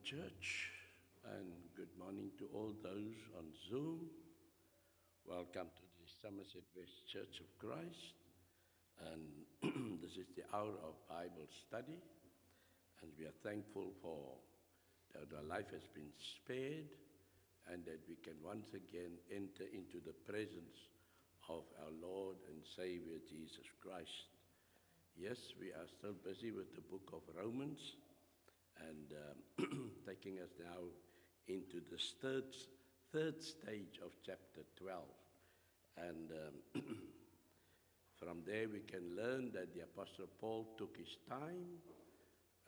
Church, and good morning to all those on Zoom. Welcome to the Somerset West Church of Christ, and this is the hour of Bible study, and we are thankful for that our life has been spared and that we can once again enter into the presence of our Lord and Savior Jesus Christ. Yes, we are still busy with the book of Romans, and taking us now into the third stage of chapter 12. And from there we can learn that the Apostle Paul took his time,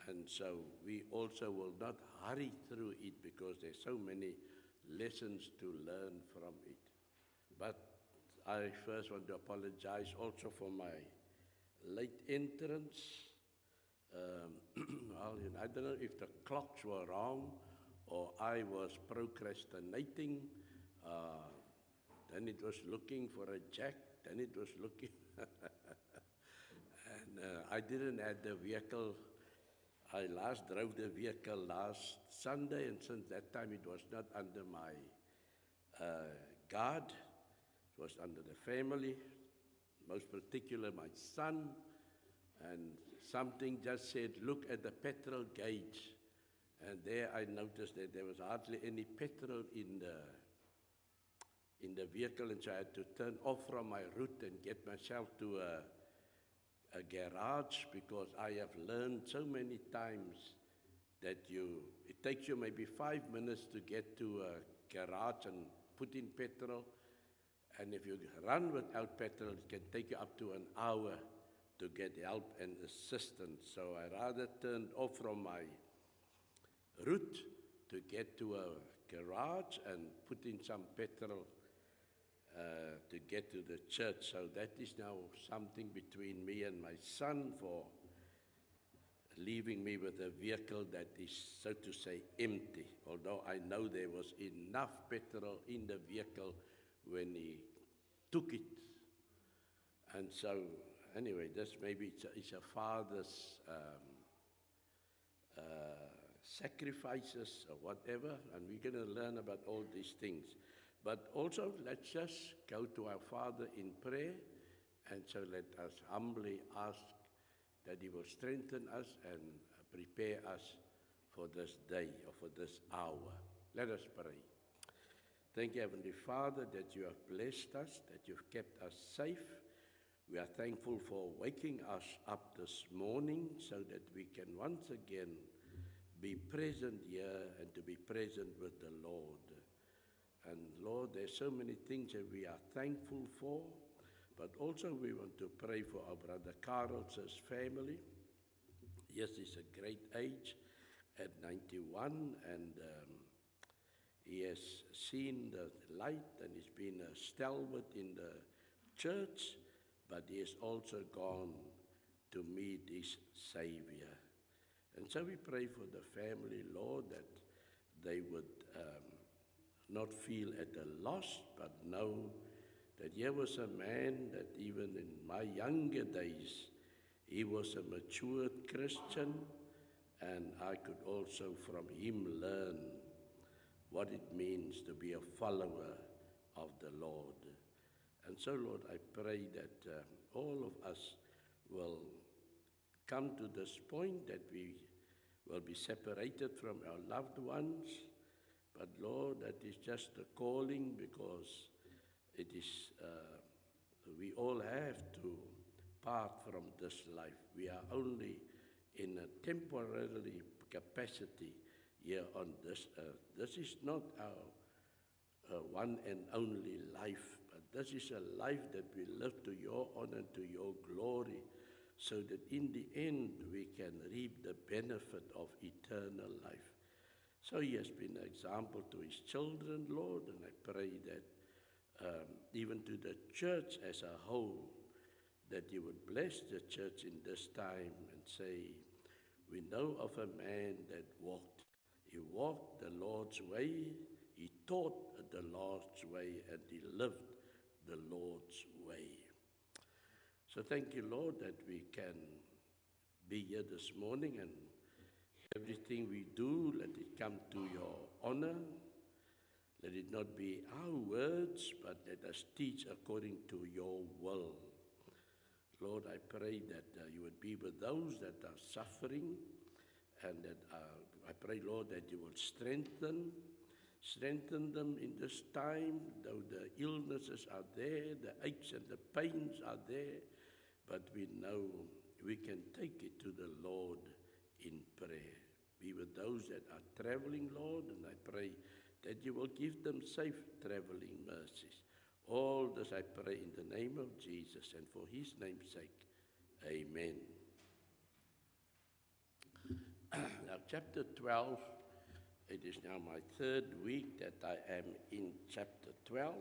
and so we also will not hurry through it because there's so many lessons to learn from it. But I first want to apologize also for my late entrance. Well, I don't know if the clocks were wrong or I was procrastinating. Then it was looking for a jack, then it was looking. And I didn't have the vehicle. I last drove the vehicle last Sunday, and since that time it was not under my guard. It was under the family, most particular my son. And something just said, look at the petrol gauge. And there I noticed that there was hardly any petrol in the vehicle, and so I had to turn off from my route and get myself to a garage, because I have learned so many times that it takes you maybe 5 minutes to get to a garage and put in petrol. And if you run without petrol, it can take you up to an hour to get help and assistance. So I rather turned off from my route to get to a garage and put in some petrol to get to the church. So that is now something between me and my son, for leaving me with a vehicle that is, so to say, empty. Although I know there was enough petrol in the vehicle when he took it. And so anyway, this maybe it's a father's sacrifices or whatever, and we're going to learn about all these things. But also, let's just go to our Father in prayer, and so let us humbly ask that He will strengthen us and prepare us for this day or for this hour. Let us pray. Thank you, Heavenly Father, that you have blessed us, that you've kept us safe. We are thankful for waking us up this morning so that we can once again be present here and to be present with the Lord. And Lord, there's so many things that we are thankful for, but also we want to pray for our brother Carl's family. Yes, he's a great age at 91, and he has seen the light, and he's been a stalwart in the church, but he has also gone to meet his Savior. And so we pray for the family, Lord, that they would not feel at a loss, but know that here was a man that even in my younger days, he was a matured Christian, and I could also from him learn what it means to be a follower of the Lord. And so, Lord, I pray that all of us will come to this point that we will be separated from our loved ones. But, Lord, that is just a calling, because it is, we all have to part from this life. We are only in a temporary capacity here on this earth. This is not our one and only life, but this is a life that we live to your honor, to your glory, so that in the end we can reap the benefit of eternal life. So he has been an example to his children, Lord, and I pray that even to the church as a whole, that you would bless the church in this time and say, we know of a man that walked. He walked the Lord's way, he taught the Lord's way, and he lived the Lord's way. So thank you, Lord, that we can be here this morning, and everything we do, let it come come to your honor. Let it not be our words, but let us teach according to your will. Lord, I pray that you would be with those that are suffering, and that I pray, Lord, that you will strengthen them in this time, though the illnesses are there, the aches and the pains are there, but we know we can take it to the Lord in prayer. Be with those that are traveling, Lord, and I pray that you will give them safe traveling mercies. All this I pray in the name of Jesus, and for his name's sake, amen. Now, chapter 12, it is now my third week that I am in chapter 12,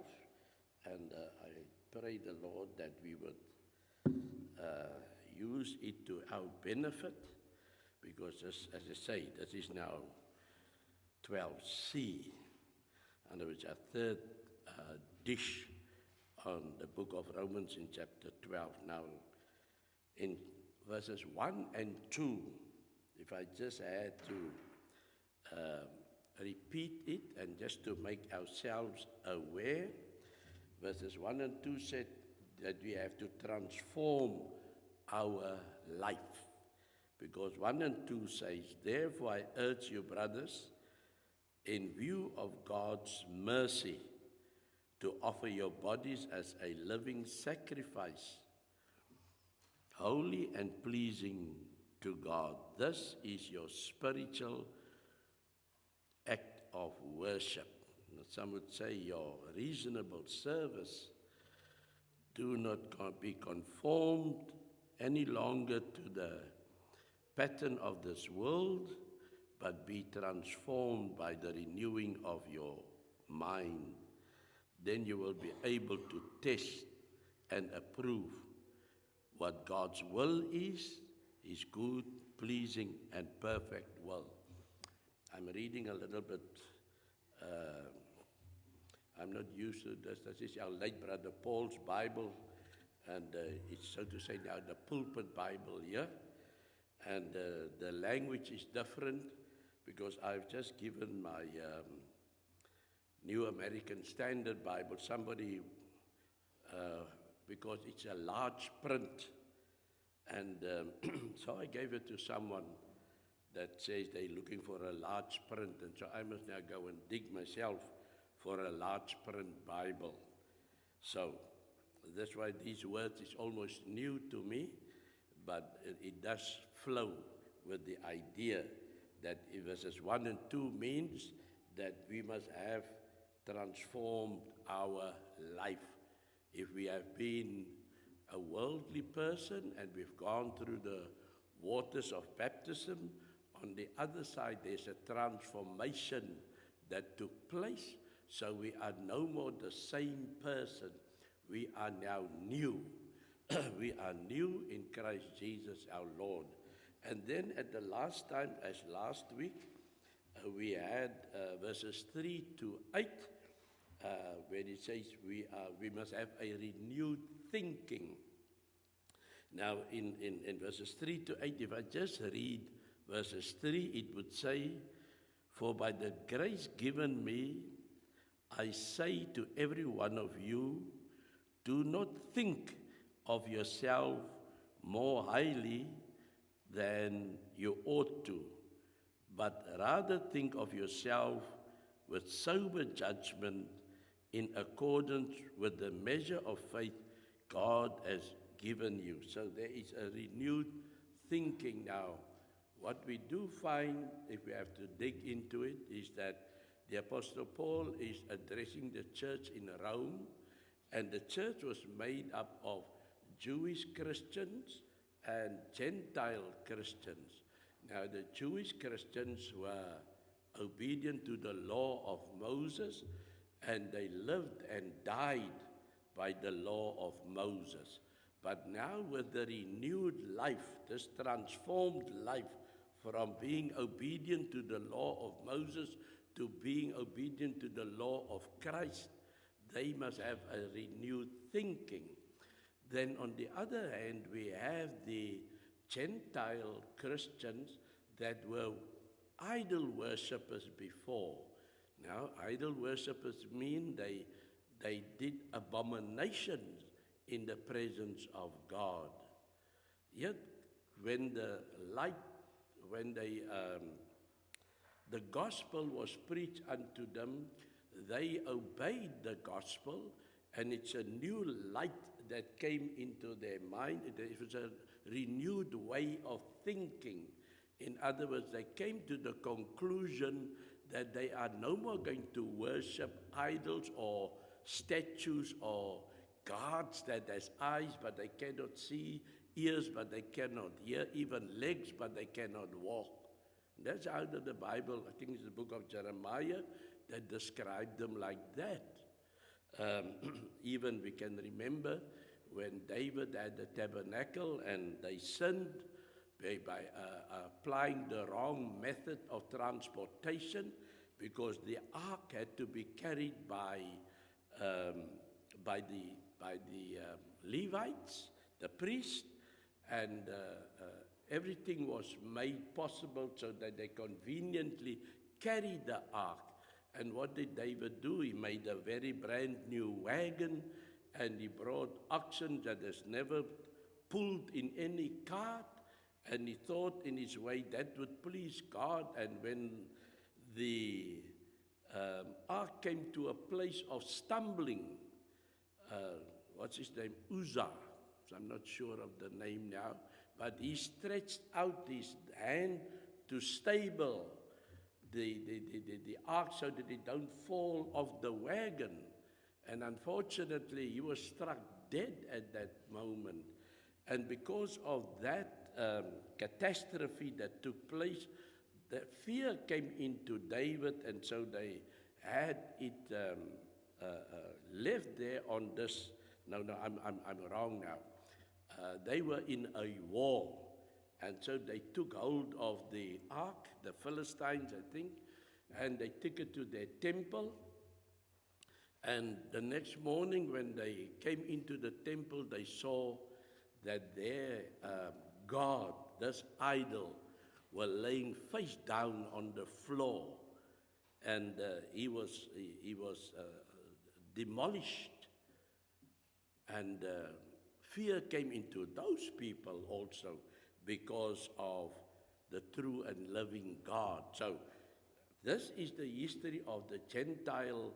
and I pray the Lord that we would use it to our benefit, because as I say, this is now 12C, and it is our third dish on the book of Romans in chapter 12. Now, in verses 1 and 2, if I just had to repeat it and just to make ourselves aware, verses 1 and 2 said that we have to transform our life. Because 1 and 2 says, therefore I urge you, brothers, in view of God's mercy, to offer your bodies as a living sacrifice, holy and pleasing to God. This is your spiritual act of worship. Some would say your reasonable service. Do not be conformed any longer to the pattern of this world, but be transformed by the renewing of your mind. Then you will be able to test and approve what God's will is, his good, pleasing, and perfect will. I'm reading a little bit, I'm not used to this. This is our late brother Paul's Bible, and it's, so to say, now the pulpit Bible here. And the language is different, because I've just given my New American Standard Bible. Somebody, because it's a large print, and so I gave it to someone that says they're looking for a large print, and so I must now go and dig myself for a large print Bible. So that's why these words is almost new to me, but it does flow with the idea that verses 1 and 2 means that we must have transformed our life. If we have been a worldly person and we've gone through the waters of baptism, on the other side there's a transformation that took place. So we are no more the same person. We are now new. We are new in Christ Jesus our Lord. And then at the last time, as last week, we had verses 3 to 8, where it says we must have a renewed thinking. Now, in verses 3 to 8, if I just read verses 3, it would say, for by the grace given me, I say to every one of you, do not think of yourself more highly than you ought to, but rather think of yourself with sober judgment in accordance with the measure of faith God has given you. So there is a renewed thinking now. What we do find, if we have to dig into it, is that the Apostle Paul is addressing the church in Rome, and the church was made up of Jewish Christians and Gentile Christians. Now, the Jewish Christians were obedient to the law of Moses, and they lived and died by the law of Moses. But now with the renewed life, this transformed life from being obedient to the law of Moses to being obedient to the law of Christ, they must have a renewed thinking. Then on the other hand, we have the Gentile Christians that were idol worshippers before. Now, idol worshippers mean they did abominations in the presence of God. Yet, when the gospel was preached unto them, they obeyed the gospel, and it's a new light that came into their mind. It was a renewed way of thinking. In other words, they came to the conclusion that they are no more going to worship idols or statues or gods that has eyes but they cannot see, ears but they cannot hear, even legs but they cannot walk. That's out of the Bible. I think it's the book of Jeremiah that described them like that. Even we can remember when David had the tabernacle and they sinned by applying the wrong method of transportation, because the ark had to be carried by the Levites, the priests, and everything was made possible so that they conveniently carried the ark. And what did David do? He made a very brand new wagon, and he brought oxen that has never pulled in any cart, and he thought in his way that would please God. And when the ark came to a place of stumbling, what's his name? Uzzah. So I'm not sure of the name now, but he stretched out his hand to stable the ark so that it don't fall off the wagon. And unfortunately, he was struck dead at that moment. And because of that catastrophe that took place, the fear came into David, and so they had it left there on this. No, I'm wrong now. They were in a war, and so they took hold of the ark, the Philistines, I think, and they took it to their temple. And the next morning when they came into the temple, they saw that their God, this idol, were laying face down on the floor, and he was demolished. And fear came into those people also because of the true and living God. So this is the history of the Gentile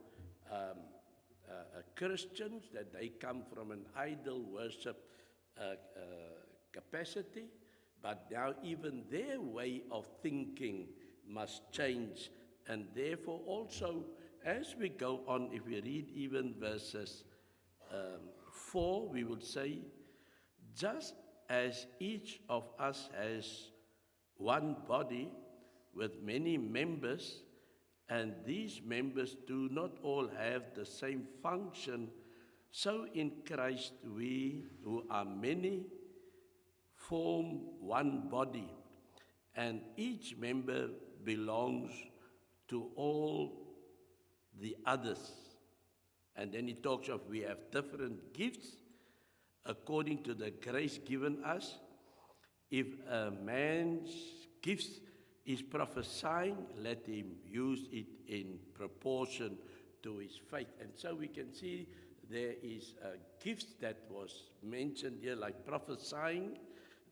Christians, that they come from an idol worship capacity, but now even their way of thinking must change. And therefore also, as we go on, if we read even verses 4, we would say, just as each of us has one body with many members, and these members do not all have the same function, so in Christ we, who are many, form one body, and each member belongs to all the others. And then he talks of we have different gifts according to the grace given us. If a man's gifts is prophesying, let him use it in proportion to his faith. And so we can see there is gifts that was mentioned here, like prophesying,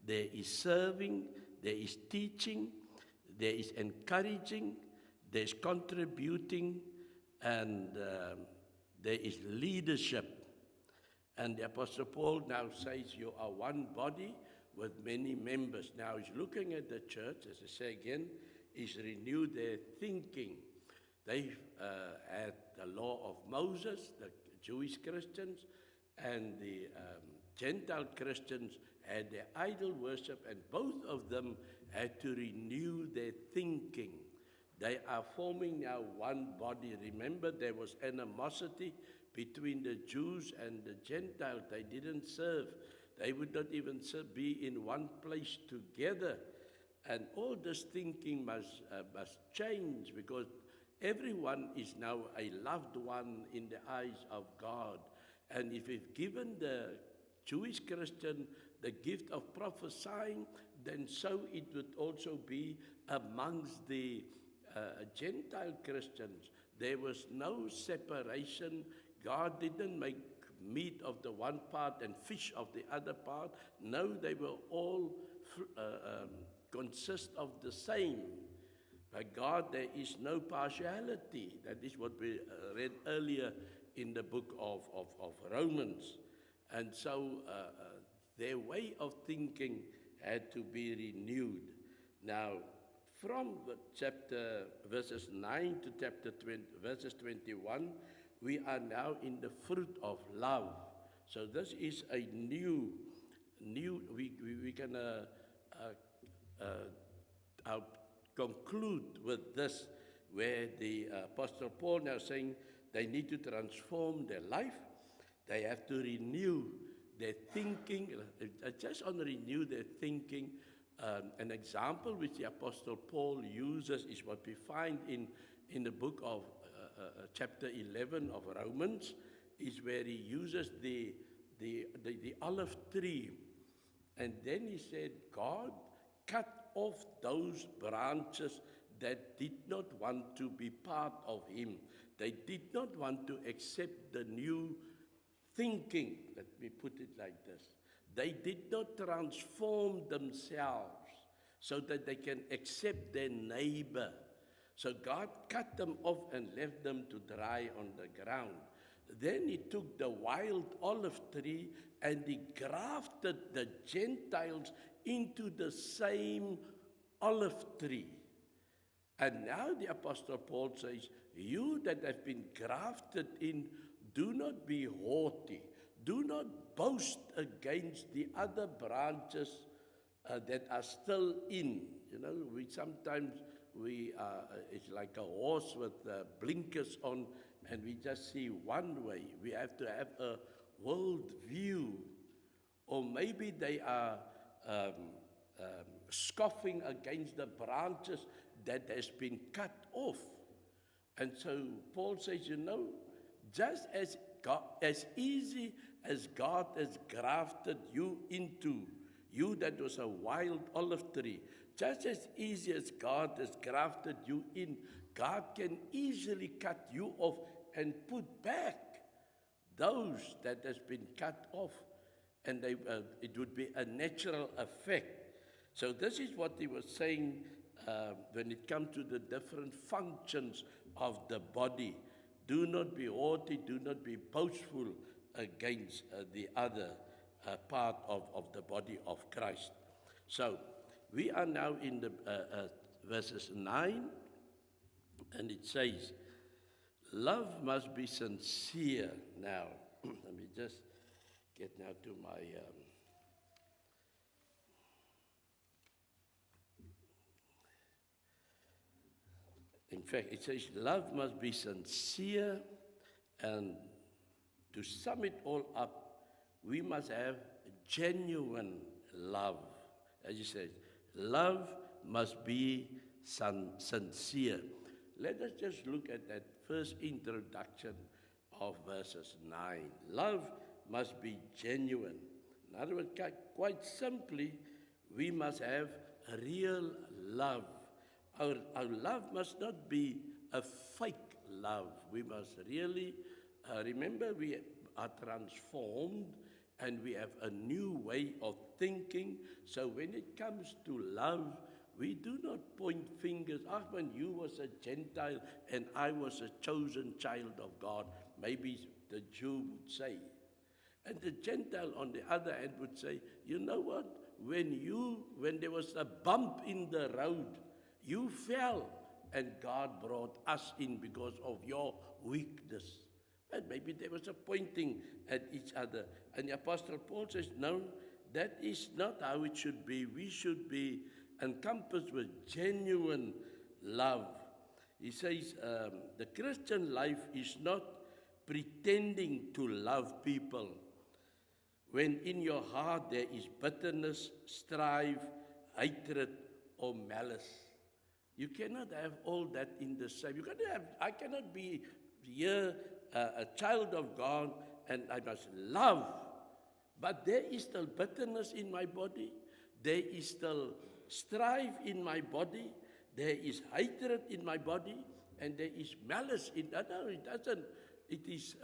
there is serving, there is teaching, there is encouraging, there is contributing, and there is leadership. And the Apostle Paul now says you are one body with many members. Now he's looking at the church, as I say again, he's renewed their thinking. They had the law of Moses, the Jewish Christians, and the Gentile Christians had their idol worship, and both of them had to renew their thinking. They are forming now one body. Remember, there was animosity between the Jews and the Gentiles. They didn't serve. They would not even be in one place together. And all this thinking must change, because everyone is now a loved one in the eyes of God. And if we've given the Jewish Christian the gift of prophesying, then so it would also be amongst the Gentile Christians. There was no separation. God didn't make meat of the one part and fish of the other part. No, they were all consist of the same. By God, there is no partiality. That is what we read earlier in the book of Romans. And so their way of thinking had to be renewed. Now, from verses 9 to chapter 20, verses 21, we are now in the fruit of love. So this is a new we can conclude with this, where the Apostle Paul now saying they need to transform their life. They have to renew their thinking. Just on renew their thinking, an example which the Apostle Paul uses is what we find in the book of chapter 11 of Romans, is where he uses the olive tree. And then he said, God cut off those branches that did not want to be part of him. They did not want to accept the new thinking. Let me put it like this. They did not transform themselves so that they can accept their neighbor. So God cut them off and left them to dry on the ground. Then he took the wild olive tree and he grafted the Gentiles into the same olive tree. And now the Apostle Paul says, you that have been grafted in, do not be haughty. Do not boast against the other branches that are still in. You know, it's like a horse with blinkers on, and we just see one way. We have to have a world view. Or maybe they are scoffing against the branches that has been cut off. And so Paul says, you know, just as easy as God has grafted you into, you that was a wild olive tree, just as easy as God has grafted you in, God can easily cut you off and put back those that has been cut off. And it would be a natural effect. So this is what he was saying when it comes to the different functions of the body. Do not be haughty, do not be boastful against the other part of the body of Christ. So we are now in the verses 9, and it says, love must be sincere. Now, let me just get now to my... in fact, it says love must be sincere, and to sum it all up, we must have genuine love. As you said, love must be sincere. Let us just look at that first introduction of verses 9. Love must be genuine. In other words, quite simply, we must have a real love. Our love must not be a fake love. We must really, remember, we are transformed and we have a new way of thinking. So when it comes to love, we do not point fingers. When you was a Gentile and I was a chosen child of God, maybe the Jew would say. And the Gentile on the other hand would say, you know what? When there was a bump in the road, you fell, and God brought us in because of your weakness. And maybe they was pointing at each other. And the Apostle Paul says, no, that is not how it should be. We should be encompassed with genuine love. He says, the Christian life is not pretending to love people when in your heart there is bitterness, strife, hatred, or malice. You cannot have all that in the same. I cannot be here a child of God and I must love, But there is still bitterness in my body. There is still strife in my body. There is hatred in my body. And there is malice in that. No, it doesn't. It is,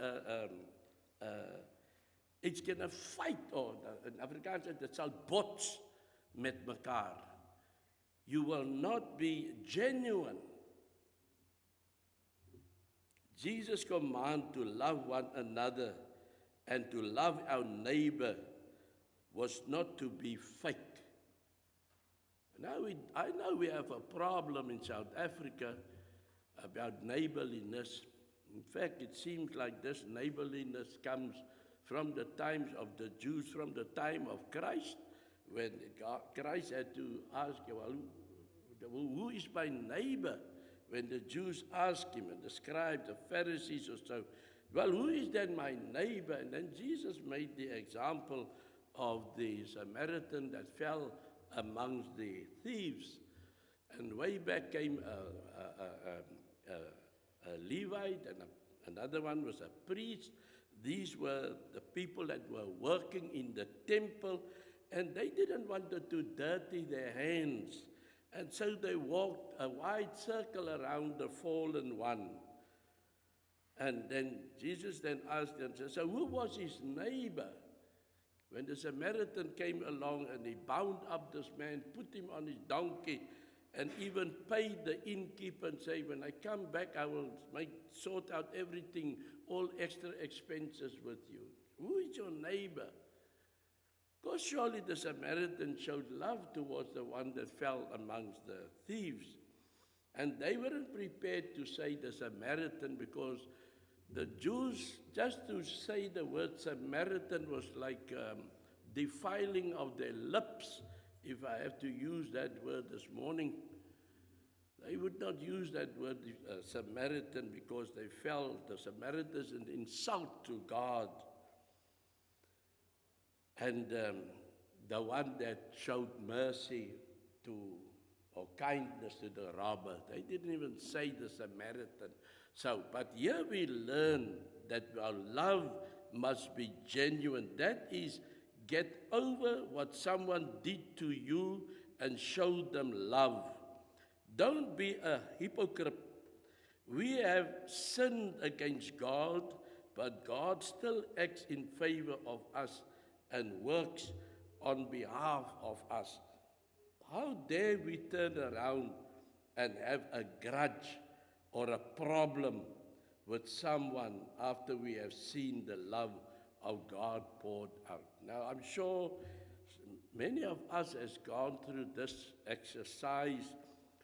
it's going to fight. Or in Afrikaans, het sal bots met mekaar. You will not be genuine. Jesus' command to love one another and to love our neighbor was not to be fake. Now I know we have a problem in South Africa about neighborliness. In fact, it seems like this neighborliness comes from the times of the Jews, from the time of Christ, when Christ had to ask, well, who is my neighbor? When the Jews asked him, and the scribes, the Pharisees or so, well, who is then my neighbor? And then Jesus made the example of the Samaritan that fell amongst the thieves. And way back came a Levite, and another one was a priest. These were the people that were working in the temple, and they didn't want to dirty their hands. And so they walked a wide circle around the fallen one. And then Jesus then asked them, so who was his neighbor? When the Samaritan came along and he bound up this man, put him on his donkey, and even paid the innkeeper and say, when I come back, I will sort out everything, all extra expenses with you. Who is your neighbor? Because surely the Samaritan showed love towards the one that fell amongst the thieves. And they weren't prepared to say the Samaritan, because the Jews, just to say the word Samaritan was like defiling of their lips, if I have to use that word this morning. They would not use that word Samaritan, because they felt the Samaritan is an insult to God. And the one that showed mercy to, or kindness to the robber, they didn't even say the Samaritan. So, but here we learn that our love must be genuine. That is, get over what someone did to you and show them love. Don't be a hypocrite. We have sinned against God, but God still acts in favor of us and works on behalf of us. How dare we turn around and have a grudge or a problem with someone after we have seen the love of God poured out? Now, I'm sure many of us has gone through this exercise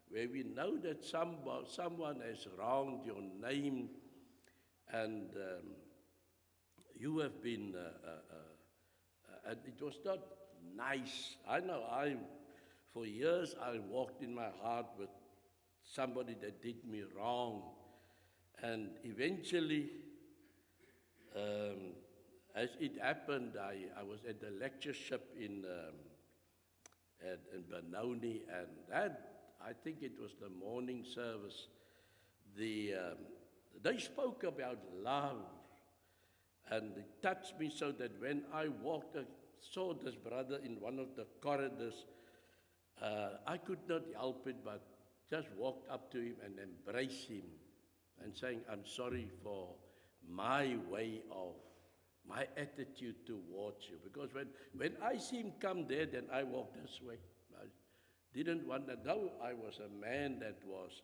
where we know that someone has wronged your name, and you have been, and it was not nice. I know for years I walked in my heart with somebody that did me wrong. And eventually, as it happened, I was at the lectureship in Benoni, and that, I think it was the morning service. They spoke about love, and it touched me so that when I saw this brother in one of the corridors, I could not help it but just walked up to him and embraced him and saying, I'm sorry for my attitude towards you. Because when I see him come there, then I walk this way. I didn't want to know I was a man that was,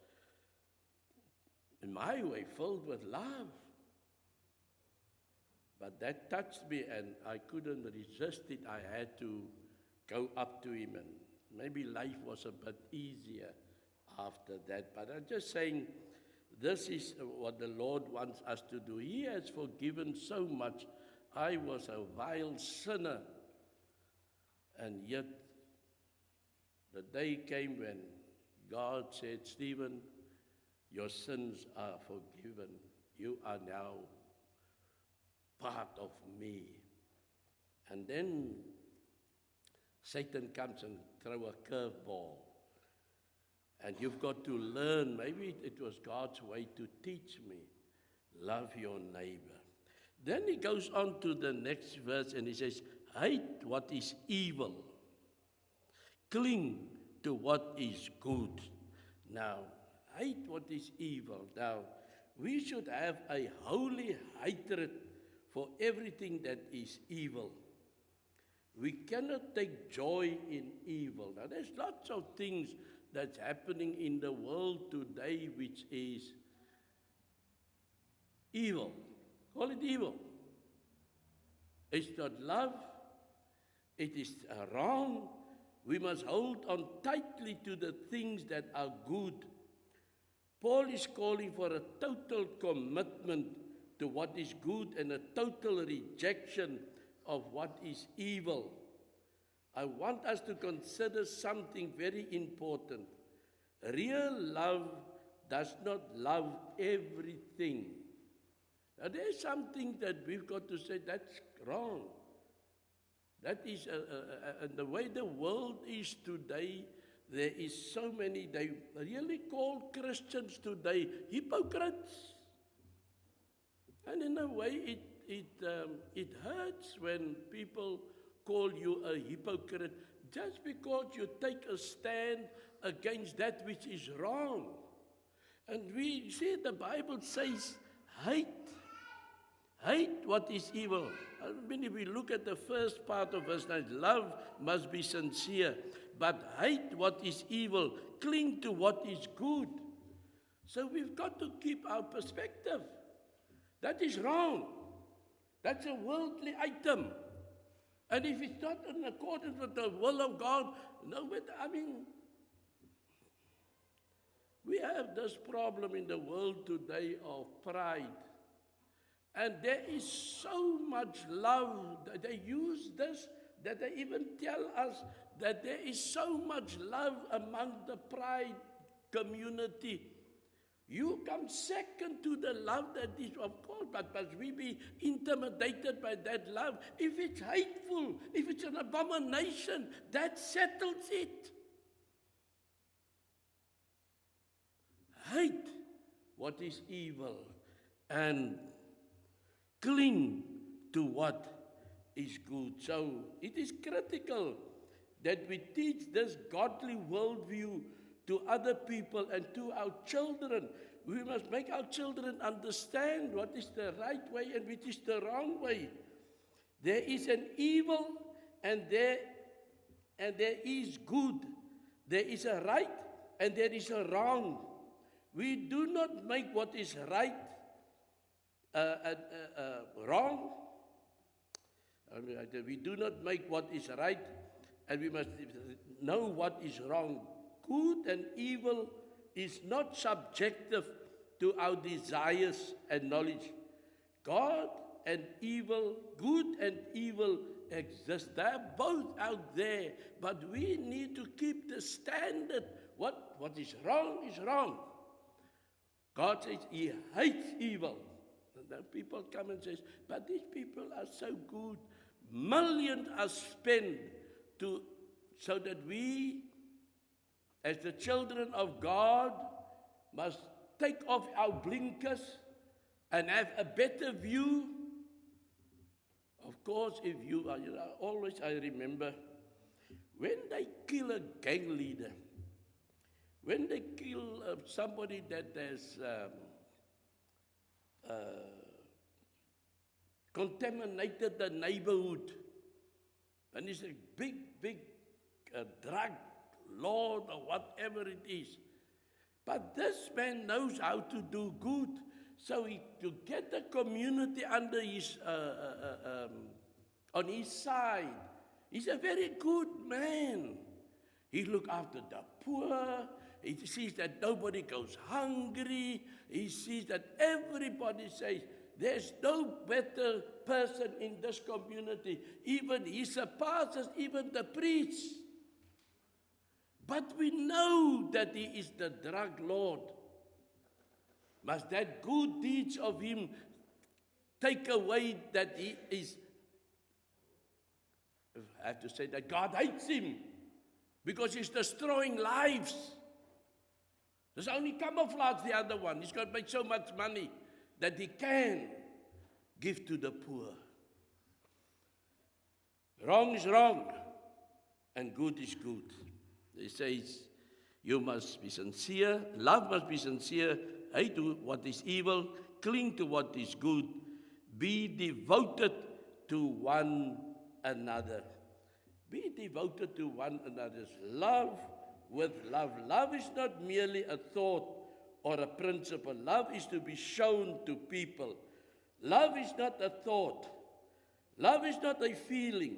in my way, filled with love. But that touched me, and I couldn't resist it. I had to go up to him, and maybe life was a bit easier after that. But I'm just saying, this is what the Lord wants us to do. He has forgiven so much. I was a vile sinner, and yet the day came when God said, Stephen, your sins are forgiven. You are now part of me. And then Satan comes and throws a curveball. And you've got to learn, maybe it was God's way to teach me, love your neighbor. Then he goes on to the next verse and he says, hate what is evil, cling to what is good. Now, hate what is evil. Now, we should have a holy hatred for everything that is evil. We cannot take joy in evil. Now, there's lots of things that's happening in the world today which is evil. Call it evil. It's not love. It is wrong. We must hold on tightly to the things that are good. Paul is calling for a total commitment to what is good and a total rejection of what is evil. I want us to consider something very important. Real love does not love everything. Now, there's something that we've got to say that's wrong. That is, the way the world is today, there is so many, they really call Christians today hypocrites. And in a way, it hurts when people call you a hypocrite just because you take a stand against that which is wrong. And we see the Bible says, hate what is evil. I mean, if we look at the first part of verse 9, love must be sincere, but hate what is evil, cling to what is good. So we've got to keep our perspective. That is wrong. That's a worldly item. And if it's not in accordance with the will of God, no, but I mean, we have this problem in the world today of pride. And there is so much love that they use this, that they even tell us that there is so much love among the pride community. You come second to the love that is, of course, but must we be intimidated by that love? If it's hateful, if it's an abomination, that settles it. Hate what is evil and cling to what is good. So it is critical that we teach this godly worldview to other people and to our children. We must make our children understand what is the right way and which is the wrong way. There is an evil and there is good. There is a right and there is a wrong. We do not make what is right wrong. We do not make what is right, and we must know what is wrong. Good and evil is not subjective to our desires and knowledge. God and evil, good and evil exist. They're both out there, but we need to keep the standard. What is wrong is wrong. God says He hates evil. And then people come and say, but these people are so good. Millions are spent so that we, as the children of God, must take off our blinkers and have a better view. Of course, if you are, always I remember, when they kill a gang leader, when they kill somebody that has contaminated the neighborhood, and he's a big drug lord or whatever it is. But this man knows how to do good. So to get the community under his, on his side, he's a very good man. He looks after the poor. He sees that nobody goes hungry. He sees that everybody says, there's no better person in this community. Even he surpasses even the priests. But we know that he is the drug lord. Must that good deeds of him take away that he is, I have to say that God hates him because he's destroying lives. There's only camouflage the other one. He's got to make so much money that he can give to the poor. Wrong is wrong, and good is good. It says, you must be sincere, love must be sincere, hate what is evil, cling to what is good, be devoted to one another. Be devoted to one another. Love with love. Love is not merely a thought or a principle. Love is to be shown to people. Love is not a thought. Love is not a feeling.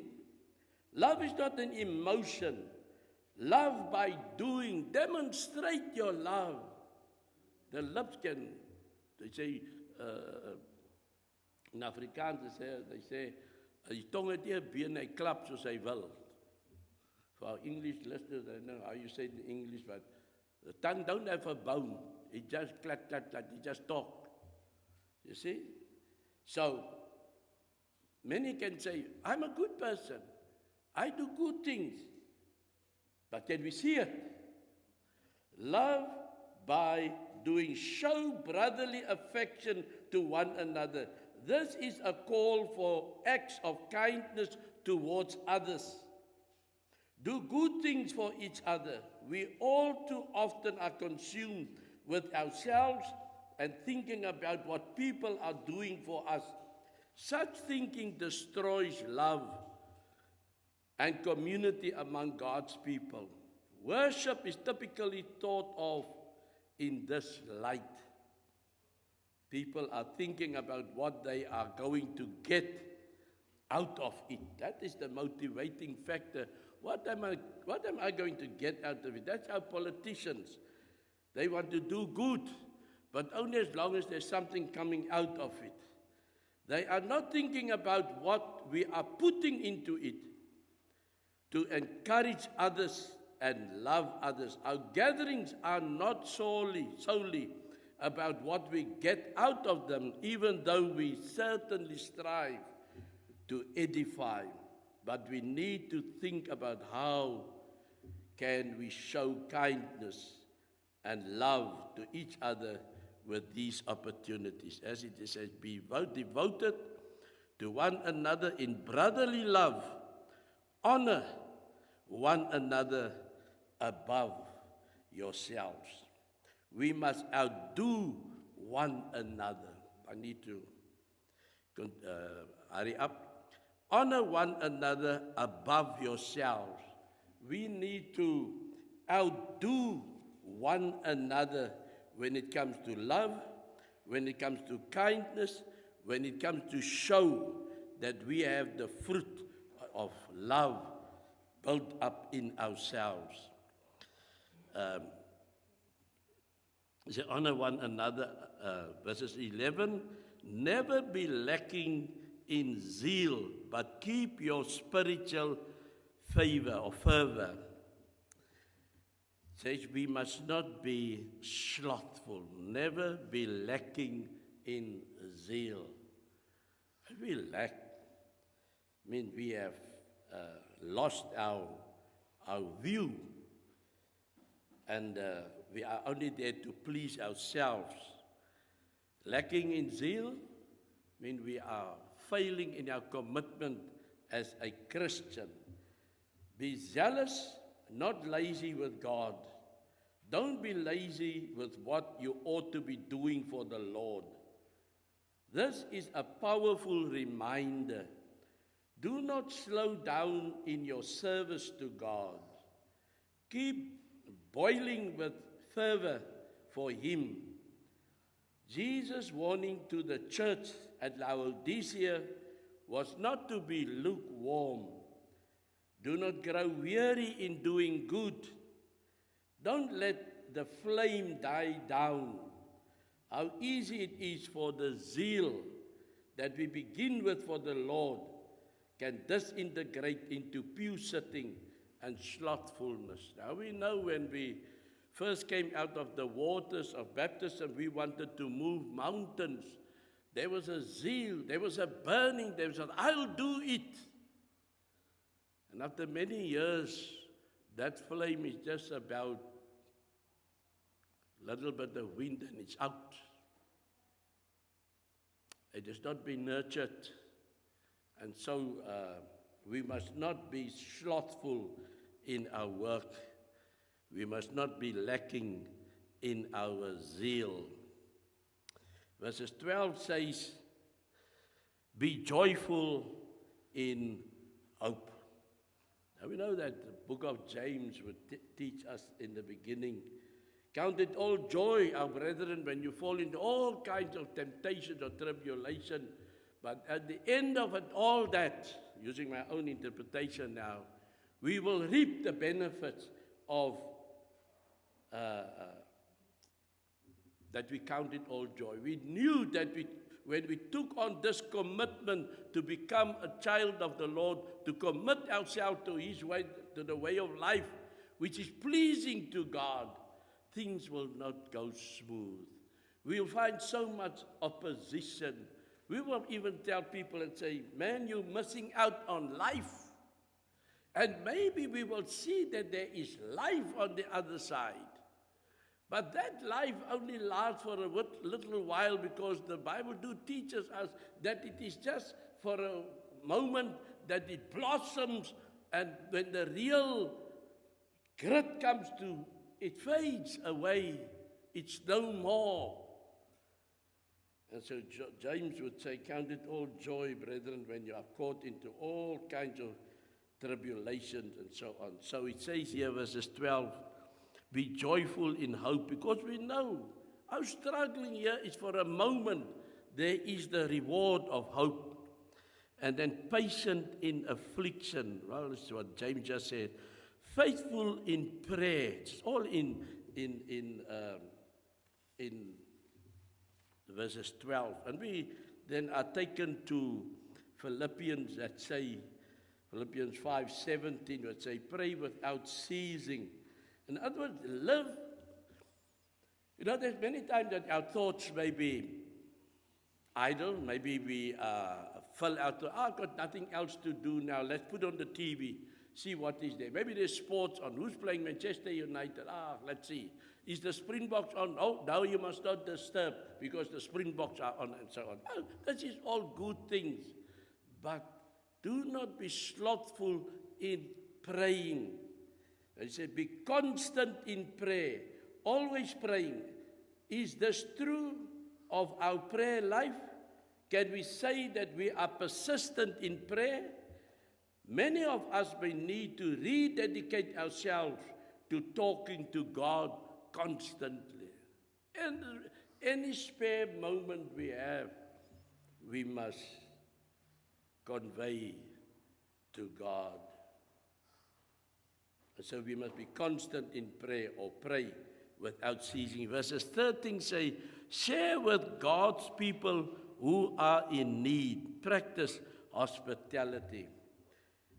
Love is not an emotion. Love by doing. Demonstrate your love. The lips can, they say, in Afrikaans, they say, die tong het nie 'n been, hy klap soos hy wil. For our English listeners, I don't know how you say it in English, but the tongue don't have a bone. It just clack, clack, clack, it just talk. You see? So, many can say, I'm a good person. I do good things. But can we see it? Love by doing, show brotherly affection to one another. This is a call for acts of kindness towards others. Do good things for each other. We all too often are consumed with ourselves and thinking about what people are doing for us. Such thinking destroys love and community among God's people. Worship is typically thought of in this light. People are thinking about what they are going to get out of it. That is the motivating factor. What am I going to get out of it? That's how politicians, they want to do good, but only as long as there's something coming out of it. They are not thinking about what we are putting into it to encourage others and love others. Our gatherings are not solely about what we get out of them, even though we certainly strive to edify. But we need to think about how can we show kindness and love to each other with these opportunities. As it says, be devoted to one another in brotherly love. Honor one another above yourselves. We must outdo one another. I need to hurry up. Honor one another above yourselves. We need to outdo one another when it comes to love, when it comes to kindness, when it comes to show that we have the fruit of love built up in ourselves. Say, honor one another, verses 11, never be lacking in zeal, but keep your spiritual favor or fervor. It says we must not be slothful, never be lacking in zeal. We lack, we have lost our view, and we are only there to please ourselves. Lacking in zeal means we are failing in our commitment as a Christian. Be zealous, not lazy with God. Don't be lazy with what you ought to be doing for the Lord. This is a powerful reminder. Do not slow down in your service to God. Keep boiling with fervor for Him. Jesus' warning to the church at Laodicea was not to be lukewarm. Do not grow weary in doing good. Don't let the flame die down. How easy it is for the zeal that we begin with for the Lord can disintegrate into pew sitting and slothfulness. Now we know when we first came out of the waters of baptism, we wanted to move mountains. There was a zeal, there was a burning, there was an, I'll do it. And after many years, that flame is just about a little bit of wind and it's out. It has not been nurtured. And so we must not be slothful in our work. We must not be lacking in our zeal. Verses 12 says, be joyful in hope. Now we know that the book of James would teach us in the beginning, count it all joy, our brethren, when you fall into all kinds of temptations or tribulation. But at the end of it, all that, using my own interpretation now, we will reap the benefits of that we count it all joy. We knew that when we took on this commitment to become a child of the Lord, to commit ourselves to His way, to the way of life, which is pleasing to God, things will not go smooth. We'll find so much opposition. We will even tell people and say, man, you're missing out on life. And maybe we will see that there is life on the other side. But that life only lasts for a little while, because the Bible do teaches us that it is just for a moment that it blossoms, and when the real grit comes to, it fades away. It's no more. And so James would say, count it all joy, brethren, when you are caught into all kinds of tribulations and so on. So it says here, verses 12, be joyful in hope, because we know our struggling here is for a moment. There is the reward of hope. And then patient in affliction. Well, this is what James just said. Faithful in prayer. It's all in verses 12. And we then are taken to Philippians that say, Philippians 5:17, would say, pray without ceasing. In other words, live. You know, there's many times that our thoughts may be idle. Maybe we fill out, I've got nothing else to do now. Let's put on the TV, see what is there. Maybe there's sports on. Who's playing Manchester United? Let's see. Is the Springboks on? Oh, now you must not disturb because the Springboks are on, and so on. Oh, that is all good things. But do not be slothful in praying. He said, be constant in prayer, always praying. Is this true of our prayer life? Can we say that we are persistent in prayer? Many of us may need to rededicate ourselves to talking to God constantly. And any spare moment we have, we must convey to God. So we must be constant in prayer, or pray without ceasing. Verses 13 say, share with God's people who are in need. Practice hospitality.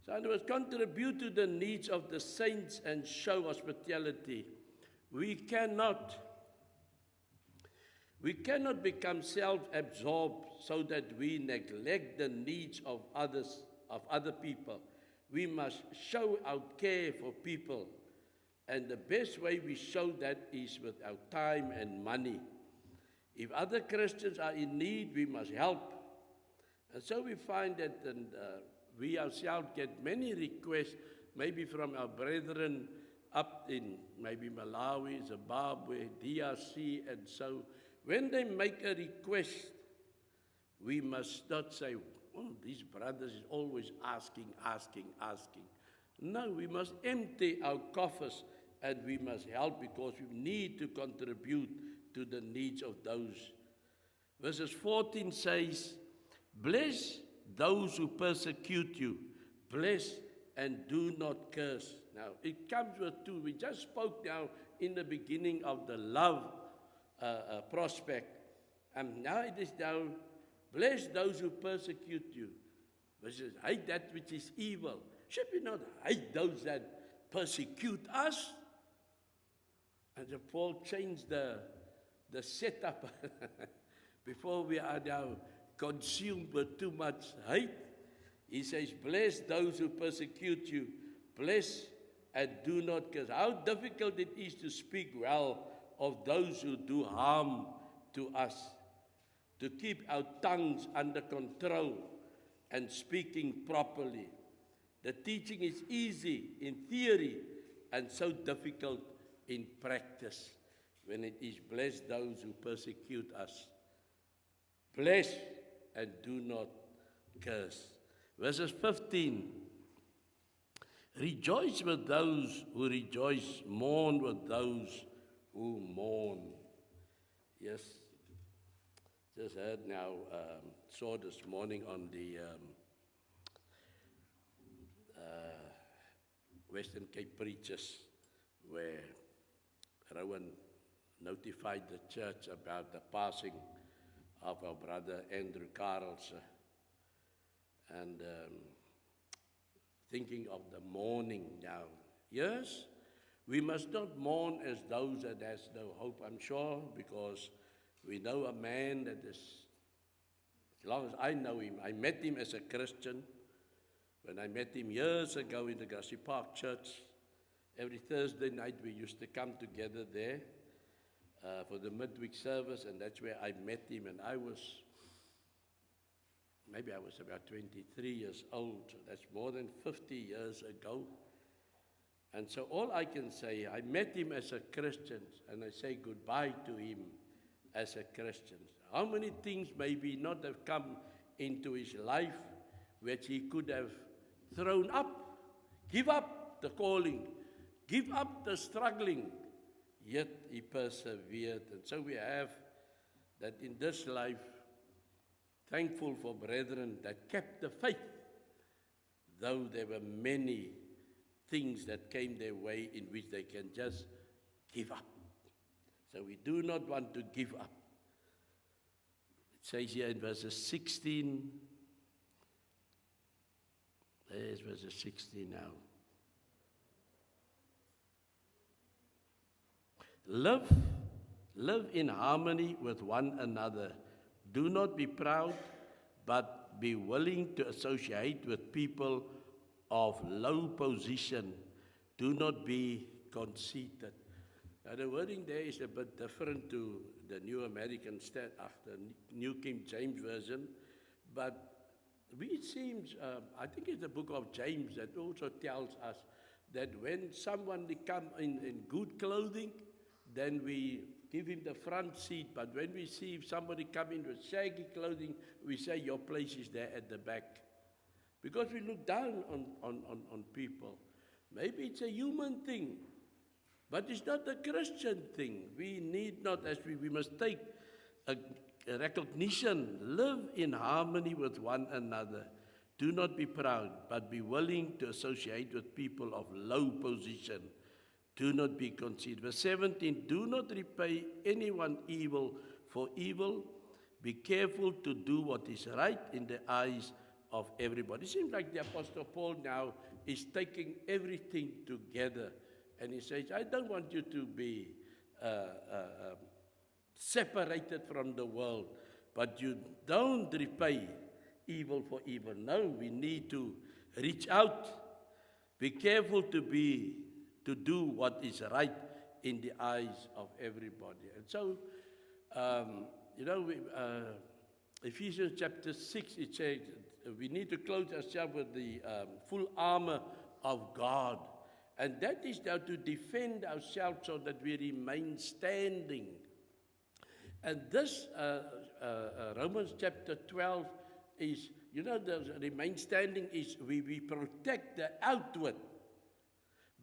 So in other words, contribute to the needs of the saints and show hospitality. We cannot become self-absorbed so that we neglect the needs of others, of other people. We must show our care for people. And the best way we show that is with our time and money. If other Christians are in need, we must help. And so we find that we ourselves get many requests, maybe from our brethren up in maybe Malawi, Zimbabwe, DRC, and so. When they make a request, we must not say, oh, these brothers is always asking. No, we must empty our coffers and we must help, because we need to contribute to the needs of those. Verses 14 says, bless those who persecute you. Bless and do not curse. Now, it comes with two. We just spoke now in the beginning of the love prospect. And now it is now, bless those who persecute you. Versus hate that which is evil. Should we not hate those that persecute us? And so Paul changed the setup before we are now consumed with too much hate. He says, bless those who persecute you. Bless and do not curse. How difficult it is to speak well of those who do harm to us. To keep our tongues under control and speaking properly. The teaching is easy in theory and so difficult in practice. When it is bless those who persecute us. Bless and do not curse. Verses 15. Rejoice with those who rejoice, mourn with those who mourn. Yes, just heard now, saw this morning on the Western Cape Preachers, where Rowan notified the church about the passing of our brother Andrew Carlse, and thinking of the mourning now. Yes, we must not mourn as those that has no hope, I'm sure, because we know a man that is, as long as I know him, I met him as a Christian. When I met him years ago in the Grassy Park Church, every Thursday night we used to come together there for the midweek service, and that's where I met him, and maybe I was about 23 years old, so that's more than 50 years ago. And so all I can say, I met him as a Christian, and I say goodbye to him as a Christian. How many things maybe not have come into his life which he could have thrown up, give up the calling, give up the struggling, yet he persevered. And so we have that in this life, thankful for brethren that kept the faith, though there were many things that came their way in which they can just give up. So we do not want to give up. It says here in verses 16, there's verses 16 now. Live in harmony with one another. Do not be proud, but be willing to associate with people of low position. Do not be conceited. Now the wording there is a bit different to the New American New King James Version, but it seems, I think it's the book of James that also tells us that when someone comes in good clothing, then we give him the front seat. But when we see somebody come in with shaggy clothing, we say, your place is there at the back. Because we look down on people. Maybe it's a human thing, but it's not a Christian thing. We need not, we must take a recognition, live in harmony with one another. Do not be proud, but be willing to associate with people of low position. Do not be conceited. Verse 17, do not repay anyone evil for evil. Be careful to do what is right in the eyes of everybody. It seems like the Apostle Paul now is taking everything together. And he says, I don't want you to be separated from the world, but you don't repay evil for evil. No, we need to reach out. Be careful to do what is right in the eyes of everybody. And so, Ephesians chapter 6, it says we need to clothe ourselves with the full armor of God. And that is now to defend ourselves so that we remain standing. And this Romans chapter 12 is, the remain standing is we protect the outward.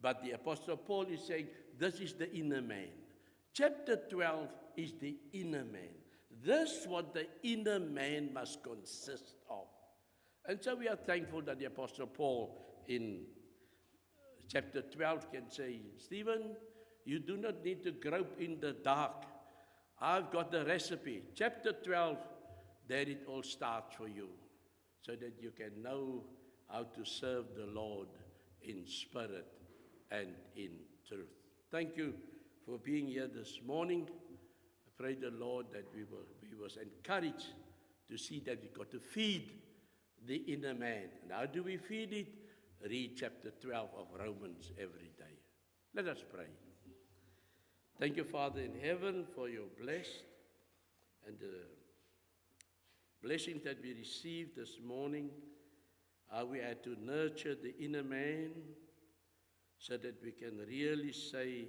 But the Apostle Paul is saying, this is the inner man. Chapter 12 is the inner man. This is what the inner man must consist of. And so we are thankful that the Apostle Paul in chapter 12 can say, Stephen, you do not need to grope in the dark. I've got the recipe. Chapter 12, there it all starts for you, so that you can know how to serve the Lord in spirit and in truth. Thank you for being here this morning. I pray the Lord that we was encouraged to see that we've got to feed the inner man. And how do we feed it? Read chapter 12 of Romans every day. Let us pray. Thank you, Father in heaven, for your blessed and the blessings that we received this morning. how we had to nurture the inner man so that we can really say,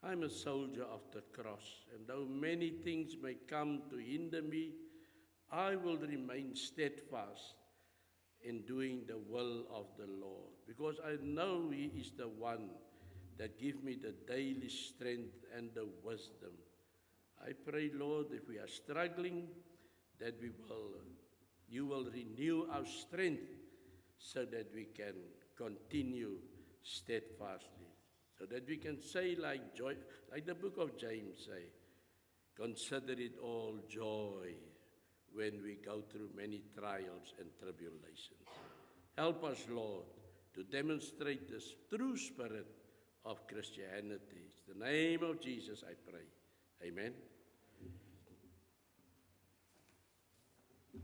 I'm a soldier of the cross, and though many things may come to hinder me, I will remain steadfast in doing the will of the Lord, because I know He is the one that gives me the daily strength and the wisdom. I pray, Lord, if we are struggling, that you will renew our strength so that we can continue steadfastly, so that we can say like the book of James say, consider it all joy when we go through many trials and tribulations. Help us, Lord, to demonstrate this true spirit of Christianity. In the name of Jesus I pray. Amen.